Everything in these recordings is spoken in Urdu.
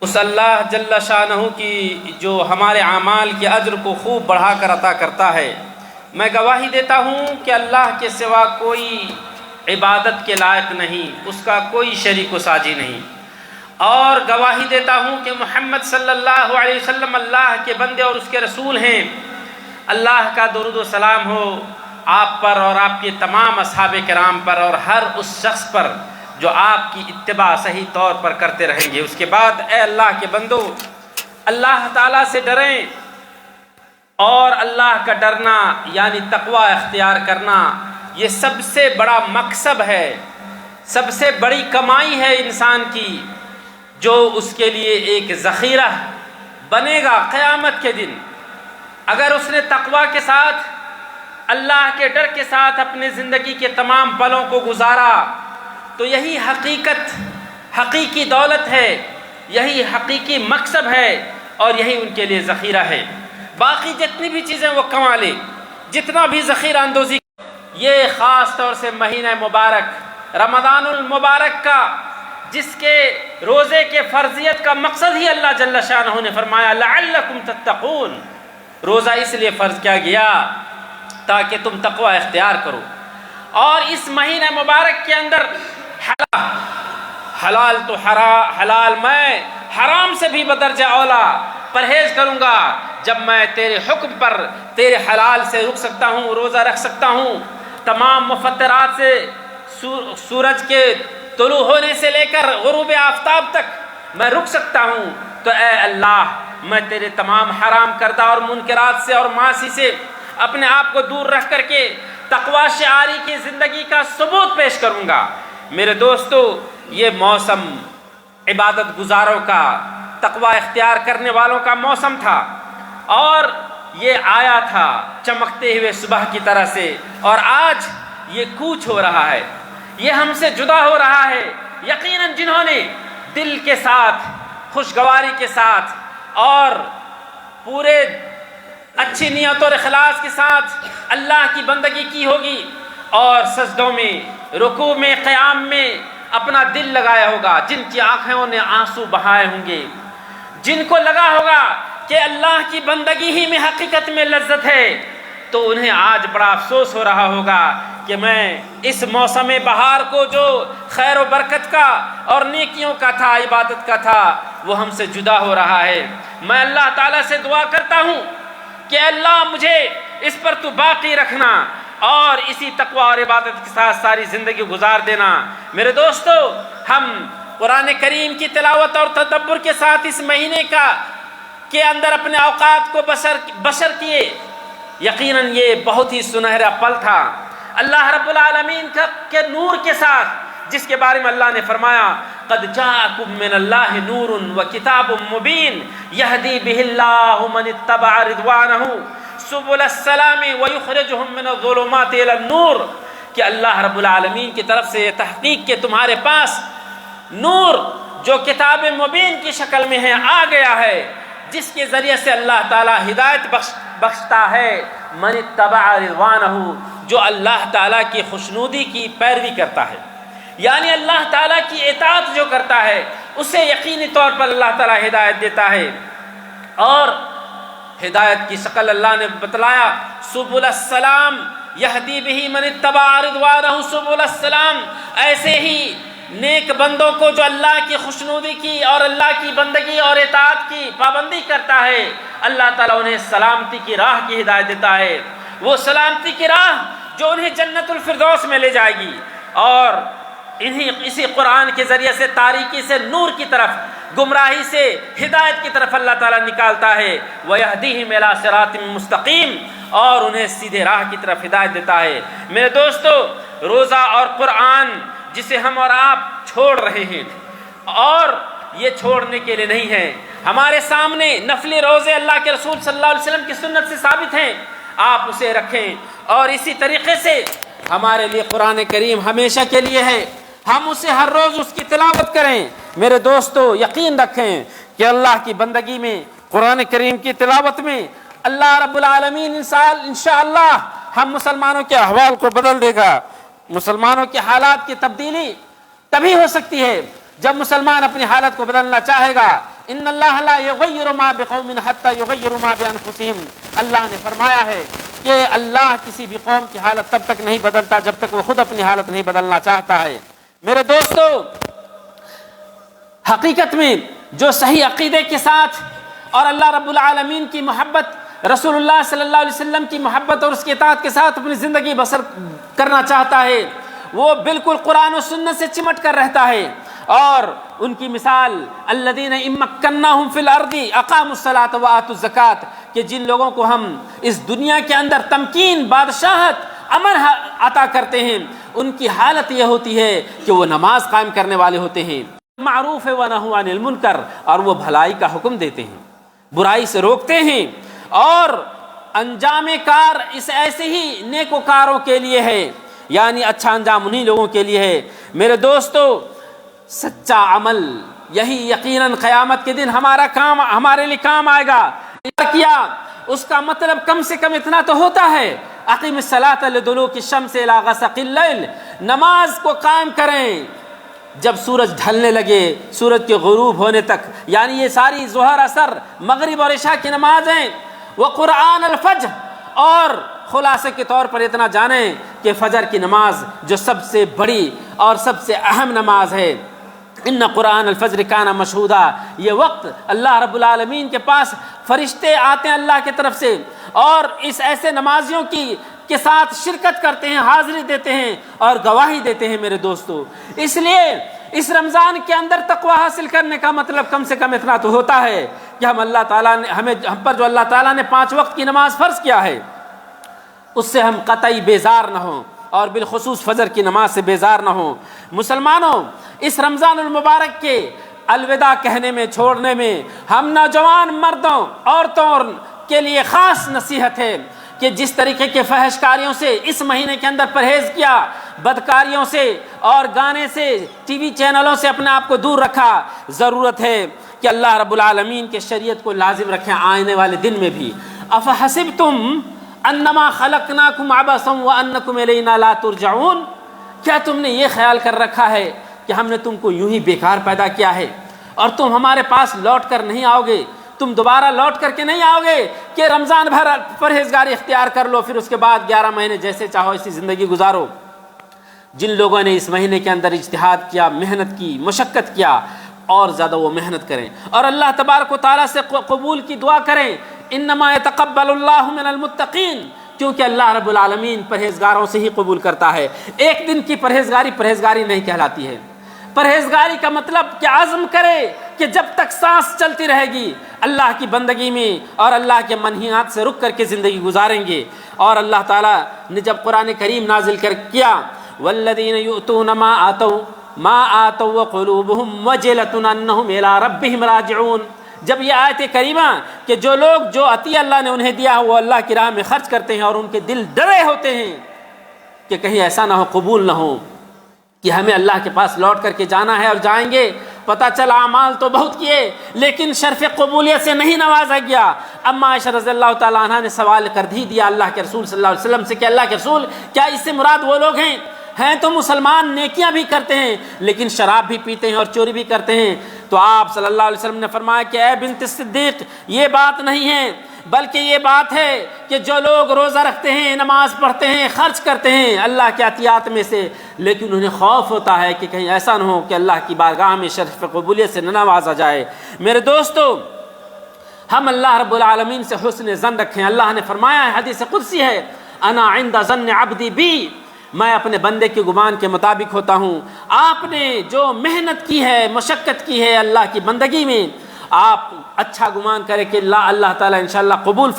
اس اللہ جل شانہ کی جو ہمارے اعمال کے اجر کو خوب بڑھا کر عطا کرتا ہے، میں گواہی دیتا ہوں کہ اللہ کے سوا کوئی عبادت کے لائق نہیں، اس کا کوئی شریک و ساجی نہیں، اور گواہی دیتا ہوں کہ محمد صلی اللہ علیہ وسلم اللہ کے بندے اور اس کے رسول ہیں۔ اللہ کا درود و سلام ہو آپ پر اور آپ کے تمام اصحاب کرام پر اور ہر اس شخص پر جو آپ کی اتباع صحیح طور پر کرتے رہیں گے۔ اس کے بعد اے اللہ کے بندو، اللہ تعالیٰ سے ڈریں، اور اللہ کا ڈرنا یعنی تقوی اختیار کرنا یہ سب سے بڑا مکسب ہے، سب سے بڑی کمائی ہے انسان کی، جو اس کے لیے ایک ذخیرہ بنے گا قیامت کے دن۔ اگر اس نے تقوی کے ساتھ، اللہ کے ڈر کے ساتھ اپنے زندگی کے تمام پلوں کو گزارا تو یہی حقیقی دولت ہے، یہی حقیقی مکسب ہے، اور یہی ان کے لیے ذخیرہ ہے۔ باقی جتنی بھی چیزیں وہ کما لے، جتنا بھی ذخیرہ اندوزی، یہ خاص طور سے مہینہ مبارک رمضان المبارک کا، جس کے روزے کے فرضیت کا مقصد ہی اللہ جل شانہ نے فرمایا لعلکم تتقون، روزہ اس لیے فرض کیا گیا تاکہ تم تقوی اختیار کرو۔ اور اس مہینہ مبارک کے اندر حلال تو حلال، میں حرام سے بھی بدرجہ اولا پرہیز کروں گا جب میں تیرے حکم پر تیرے حلال سے رک سکتا ہوں، روزہ رکھ سکتا ہوں، تمام مفطرات سے، سورج کے طلوع ہونے سے لے کر غروب آفتاب تک میں رک سکتا ہوں، تو اے اللہ میں تیرے تمام حرام کردہ اور منکرات سے اور معاصی سے اپنے آپ کو دور رکھ کر کے تقوی شعاری کی زندگی کا ثبوت پیش کروں گا۔ میرے دوستو، یہ موسم عبادت گزاروں کا، تقوی اختیار کرنے والوں کا موسم تھا، اور یہ آیا تھا چمکتے ہوئے صبح کی طرح سے، اور آج یہ کوچ ہو رہا ہے، یہ ہم سے جدا ہو رہا ہے۔ یقیناً جنہوں نے دل کے ساتھ، خوشگواری کے ساتھ اور پورے اچھی نیت اور اخلاص کے ساتھ اللہ کی بندگی کی ہوگی، اور سجدوں میں، رکوع میں، قیام میں اپنا دل لگایا ہوگا، جن کی آنکھوں نے آنسو بہائے ہوں گے، جن کو لگا ہوگا کہ اللہ کی بندگی ہی میں حقیقت میں لذت ہے، تو انہیں آج بڑا افسوس ہو رہا ہوگا کہ میں اس موسم بہار کو جو خیر و برکت کا اور نیکیوں کا تھا، عبادت کا تھا، وہ ہم سے جدا ہو رہا ہے۔ میں اللہ تعالیٰ سے دعا کرتا ہوں کہ اللہ مجھے اس پر تو باقی رکھنا، اور اسی تقوی اور عبادت کے ساتھ ساری زندگی گزار دینا۔ میرے دوستو، ہم قرآن کریم کی تلاوت اور تدبر کے ساتھ اس مہینے کے اندر اپنے اوقات کو بسر کیے۔ یقیناً یہ بہت ہی سنہرا پل تھا اللہ رب العالمین کے نور کے ساتھ، جس کے بارے میں اللہ نے فرمایا قد جاءکم من اللہ نور وکتاب مبین یہدی بہ اللہ من اتبع رضوانہ سبل السلام ویخرجہم من الظلمات الی النور، کہ اللہ رب العالمین کی طرف سے یہ تحقیق کہ تمہارے پاس نور جو کتاب مبین کی شکل میں ہے آ گیا ہے، جس کے ذریعے سے اللہ تعالیٰ ہدایت بخشتا ہے من اتبع رضوانہ، جو اللہ تعالیٰ کی خوشنودی کی پیروی کرتا ہے، یعنی اللہ تعالیٰ کی اطاعت جو کرتا ہے اسے یقینی طور پر اللہ تعالیٰ ہدایت دیتا ہے۔ اور ہدایت کی شکل اللہ نے بتلایا سبل السلام یہدی بہ من اتبع رضوانہ سبل السلام، ایسے ہی نیک بندوں کو جو اللہ کی خوشنودی کی اور اللہ کی بندگی اور اطاعت کی پابندی کرتا ہے، اللہ تعالیٰ انہیں سلامتی کی راہ کی ہدایت دیتا ہے، وہ سلامتی کی راہ جو انہیں جنت الفردوس میں لے جائے گی، اور اسی قرآن کے ذریعے سے تاریکی سے نور کی طرف، گمراہی سے ہدایت کی طرف اللہ تعالیٰ نکالتا ہے، وَيَهْدِيهِمْ إِلَىٰ صِرَاطٍ مُسْتَقِيمٍ، اور انہیں سیدھے راہ کی طرف ہدایت دیتا ہے۔ میرے دوستو، روزہ اور قرآن جسے ہم اور آپ چھوڑ رہے ہیں، اور یہ چھوڑنے کے لیے نہیں ہے، ہمارے سامنے نفلی روزے اللہ کے رسول صلی اللہ علیہ وسلم کی سنت سے ثابت ہیں، آپ اسے رکھیں، اور اسی طریقے سے ہمارے لیے قرآن کریم ہمیشہ کے لیے ہے، ہم اسے ہر روز اس کی تلاوت کریں۔ میرے دوستو، یقین رکھیں کہ اللہ کی بندگی میں، قرآن کریم کی تلاوت میں اللہ رب العالمین انشاءاللہ ہم مسلمانوں کے احوال کو بدل دے گا۔ مسلمانوں کے حالات کی تبدیلی تبھی ہو سکتی ہے جب مسلمان اپنی حالت کو بدلنا چاہے گا، ان اللہ لا یغیر ما بقوم حتی یغیروا ما بانفسہم، اللہ نے فرمایا ہے کہ اللہ کسی بھی قوم کی حالت تب تک نہیں بدلتا جب تک وہ خود اپنی حالت نہیں بدلنا چاہتا ہے۔ میرے دوستو، حقیقت میں جو صحیح عقیدے کے ساتھ اور اللہ رب العالمین کی محبت، رسول اللہ صلی اللہ علیہ وسلم کی محبت اور اس کی اطاعت کے ساتھ اپنی زندگی بسر کرنا چاہتا ہے، وہ بالکل قرآن و سنت سے چمٹ کر رہتا ہے۔ اور ان کی مثال الذین ان مکناہم فی الارض اقاموا الصلاۃ وآتوا الزکاۃ، کہ جن لوگوں کو ہم اس دنیا کے اندر تمکین، بادشاہت، امن عطا کرتے ہیں، ان کی حالت یہ ہوتی ہے کہ وہ نماز قائم کرنے والے ہوتے ہیں، معروف ونہوا عن المنکر، اور وہ بھلائی کا حکم دیتے ہیں، برائی سے روکتے ہیں، اور انجام کار اس ایسے ہی نیکوکاروں کے لیے ہے، یعنی اچھا انجام انہی لوگوں کے لیے ہے۔ میرے دوستو، سچا عمل یہی یقیناً قیامت کے دن ہمارے لیے کام آئے گا۔ کیا اس کا مطلب کم سے کم اتنا تو ہوتا ہے، اقیم الصلاۃ لدلوک الشمس الی غسق اللیل، نماز کو قائم کریں جب سورج ڈھلنے لگے، سورج کے غروب ہونے تک، یعنی یہ ساری ظہر، عصر، مغرب اور عشاء کی نمازیں، وقرآن الفجر، اور خلاصے کے طور پر اتنا جانیں کہ فجر کی نماز جو سب سے بڑی اور سب سے اہم نماز ہے، ان قرآن الفجر کان مشہودا، یہ وقت اللہ رب العالمین کے پاس فرشتے آتے ہیں اللہ کی طرف سے، اور اس ایسے نمازیوں کے ساتھ شرکت کرتے ہیں، حاضری دیتے ہیں اور گواہی دیتے ہیں۔ میرے دوستو، اس لیے اس رمضان کے اندر تقوی حاصل کرنے کا مطلب کم سے کم اتنا تو ہوتا ہے کہ ہم پر جو اللہ تعالیٰ نے 5 وقت کی نماز فرض کیا ہے، اس سے ہم قطعی بیزار نہ ہوں، اور بالخصوص فجر کی نماز سے بیزار نہ ہوں۔ مسلمانوں، اس رمضان المبارک کے الوداع کہنے میں، چھوڑنے میں، ہم نوجوان مردوں، عورتوں کے لیے خاص نصیحت ہے کہ جس طریقے کے فحش کاریوں سے اس مہینے کے اندر پرہیز کیا، بدکاریوں سے اور گانے سے، ٹی وی چینلوں سے اپنے آپ کو دور رکھا، ضرورت ہے کہ اللہ رب العالمین کے شریعت کو لازم رکھیں آنے والے دن میں بھی۔ افحسبتم انما خلقناکم عبثا وانکم الینا لا ترجعون، کیا تم نے یہ خیال کر رکھا ہے کہ ہم نے تم کو یوں ہی بیکار پیدا کیا ہے اور تم ہمارے پاس لوٹ کر نہیں آؤ گے، تم دوبارہ لوٹ کر کے نہیں آؤ گے کہ رمضان بھر پرہیزگاری اختیار کر لو، پھر اس کے بعد 11 مہینے جیسے چاہو ایسی زندگی گزارو۔ جن لوگوں نے اس مہینے کے اندر اجتہاد کیا، محنت کی، مشقت کیا، اور زیادہ وہ محنت کریں اور اللہ تبارک و تعالیٰ سے قبول کی دعا کریں۔ انما يتقبل اللہ من المتقین، کیونکہ اللہ رب العالمین پرہیزگاروں سے ہی قبول کرتا ہے۔ ایک دن کی پرہیزگاری نہیں کہلاتی ہے۔ پرہیزگاری کا مطلب کہ عزم کرے کہ جب تک سانس چلتی رہے گی اللہ کی بندگی میں اور اللہ کے منہیات سے رک کر کے زندگی گزاریں گے۔ اور اللہ تعالیٰ نے جب قرآن کریم نازل کیا والذین یؤتون ما آتوا وقلوبهم وجلة انہم الی ربہم راجعون، جب یہ آیت کریمہ کہ جو لوگ جو عطیہ اللہ نے انہیں دیا وہ اللہ کی راہ میں خرچ کرتے ہیں اور ان کے دل ڈرے ہوتے ہیں کہ کہیں ایسا نہ ہو، قبول نہ ہو کہ ہمیں اللہ کے پاس لوٹ کر کے جانا ہے اور جائیں گے، پتہ چلا اعمال تو بہت کیے لیکن شرف قبولیت سے نہیں نوازا گیا۔ اما عائشہ رضی اللہ تعالیٰ عنہ نے سوال کر دیا اللہ کے رسول صلی اللہ علیہ وسلم سے کہ اللہ کے رسول، کیا اس سے مراد وہ لوگ ہیں تو مسلمان، نیکیاں بھی کرتے ہیں لیکن شراب بھی پیتے ہیں اور چوری بھی کرتے ہیں؟ تو آپ صلی اللہ علیہ وسلم نے فرمایا کہ اے بنت صدیق، یہ بات نہیں ہے، بلکہ یہ بات ہے کہ جو لوگ روزہ رکھتے ہیں، نماز پڑھتے ہیں، خرچ کرتے ہیں اللہ کے عطیات میں سے، لیکن انہیں خوف ہوتا ہے کہ کہیں ایسا نہ ہو کہ اللہ کی بارگاہ میں شرف قبولیت سے نہ نوازا جائے۔ میرے دوستو، ہم اللہ رب العالمین سے حسن ظن رکھیں۔ اللہ نے فرمایا ہے، حدیث قدسی ہے، انا عند ظن عبدی بی، میں اپنے بندے کے گمان کے مطابق ہوتا ہوں۔ آپ نے جو محنت کی ہے، مشقت کی ہے اللہ کی بندگی میں، آپ اچھا گمان کرے کہ اللہ تعالیٰ انشاءاللہ قبول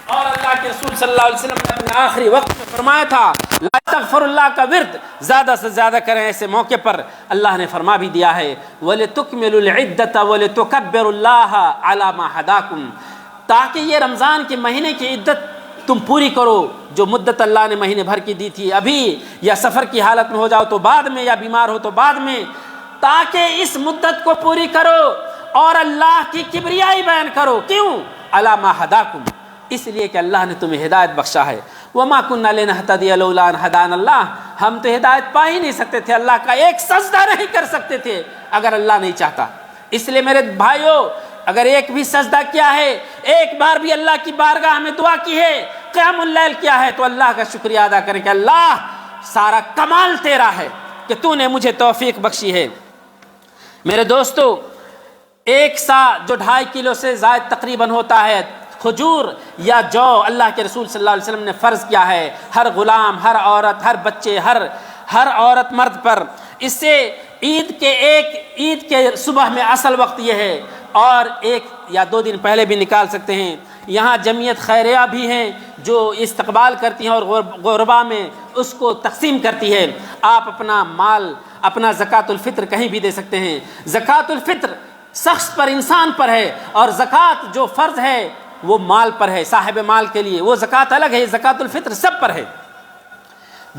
اور اللہ کے رسول صلی اللہ علیہ وسلم نے اپنے آخری وقت میں فرمایا تھا لا تغفر اللہ کا ورد زیادہ سے زیادہ کریں۔ ایسے موقع پر اللہ نے فرما بھی دیا ہے وَلِتُكْمِلُوا الْعِدَّةَ وَلِتُكَبِّرُوا اللَّهَ عَلَى مَا هَدَاكُمْ، تاکہ یہ رمضان کے مہینے کی عدت تم پوری کرو جو مدت اللہ نے مہینے بھر کی دی تھی، ابھی یا سفر کی حالت میں ہو جاؤ تو بعد میں، یا بیمار ہو تو بعد میں، تاکہ اس مدت کو پوری کرو اور اللہ کی کبریائی بیان کرو. کیوں؟ الا ما ہداکم، اس لیے کہ اللہ نے تمہیں ہدایت بخشا ہے. وما كنا لنهتدي لولا ان هدانا اللہ، ہم تو ہدایت پا ہی نہیں سکتے تھے، اللہ کا ایک سجدہ نہیں کر سکتے تھے اگر اللہ نہیں چاہتا. اس لیے میرے بھائیوں، اگر ایک بھی سجدہ کیا ہے، ایک بار بھی اللہ کی بارگاہ میں دعا کی ہے، قیام اللیل کیا ہے، تو اللہ کا شکریہ ادا کریں کہ اللہ سارا کمال تیرا ہے کہ تو نے مجھے توفیق بخشی ہے. میرے دوستو، ایک سا جو 2.5 کلو سے زائد تقریباً ہوتا ہے کھجور یا جو اللہ کے رسول صلی اللہ علیہ وسلم نے فرض کیا ہے ہر غلام، ہر عورت، ہر بچے، ہر عورت مرد پر. اس سے عید کے صبح میں اصل وقت یہ ہے، اور 1 یا 2 دن پہلے بھی نکال سکتے ہیں. یہاں جمعیت خیریہ بھی ہیں جو استقبال کرتی ہیں اور غربا میں اس کو تقسیم کرتی ہے. آپ اپنا مال، اپنا زکوٰۃ الفطر کہیں بھی دے سکتے ہیں. زکوٰۃ الفطر شخص پر، انسان پر ہے، اور زکوٰۃ جو فرض ہے وہ مال پر ہے، صاحب مال کے لیے وہ زکوٰۃ الگ ہے، زکوٰۃ الفطر سب پر ہے.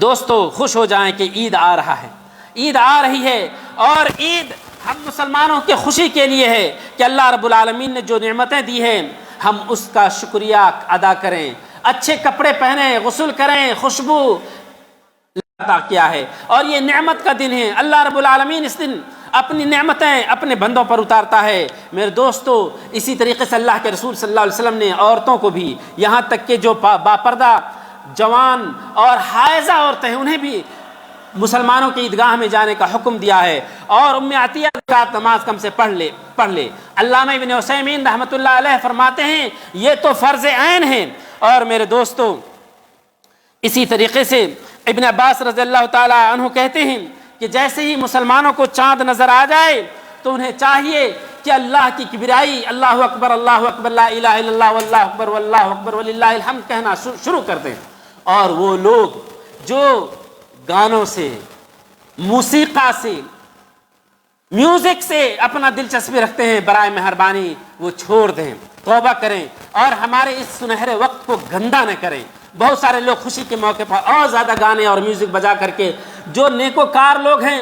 دوستو خوش ہو جائیں کہ عید آ رہا ہے، عید آ رہی ہے، اور عید ہم مسلمانوں کی خوشی کے لیے ہے کہ اللہ رب العالمین نے جو نعمتیں دی ہیں ہم اس کا شکریہ ادا کریں. اچھے کپڑے پہنیں، غسل کریں، خوشبو عطا کیا ہے، اور یہ نعمت کا دن ہے. اللہ رب العالمین اس دن اپنی نعمتیں اپنے بندوں پر اتارتا ہے. میرے دوستو، اسی طریقے سے اللہ کے رسول صلی اللہ علیہ وسلم نے عورتوں کو بھی، یہاں تک کہ جو باپردہ جوان اور حائضہ عورتیں ہیں انہیں بھی مسلمانوں کی عیدگاہ میں جانے کا حکم دیا ہے. اور ام عطیہ رکعت نماز کم سے پڑھ لے. علامہ ابن عثیمین رحمۃ اللہ علیہ فرماتے ہیں یہ تو فرض عین ہے. اور میرے دوستو، اسی طریقے سے ابن عباس رضی اللہ تعالی عنہ کہتے ہیں کہ جیسے ہی مسلمانوں کو چاند نظر آ جائے تو انہیں چاہیے کہ اللہ کی کبریائی، اللہ اکبر لا الہ الا اللہ واللہ اکبر واللہ اکبر وللہ الحمد کہنا شروع کر دیں. اور وہ لوگ جو گانوں سے، موسیقی سے، میوزک سے اپنا دلچسپی رکھتے ہیں، برائے مہربانی وہ چھوڑ دیں، توبہ کریں، اور ہمارے اس سنہرے وقت کو گندا نہ کریں. بہت سارے لوگ خوشی کے موقع پر اور زیادہ گانے اور میوزک بجا کر کے، جو نیکوکار لوگ ہیں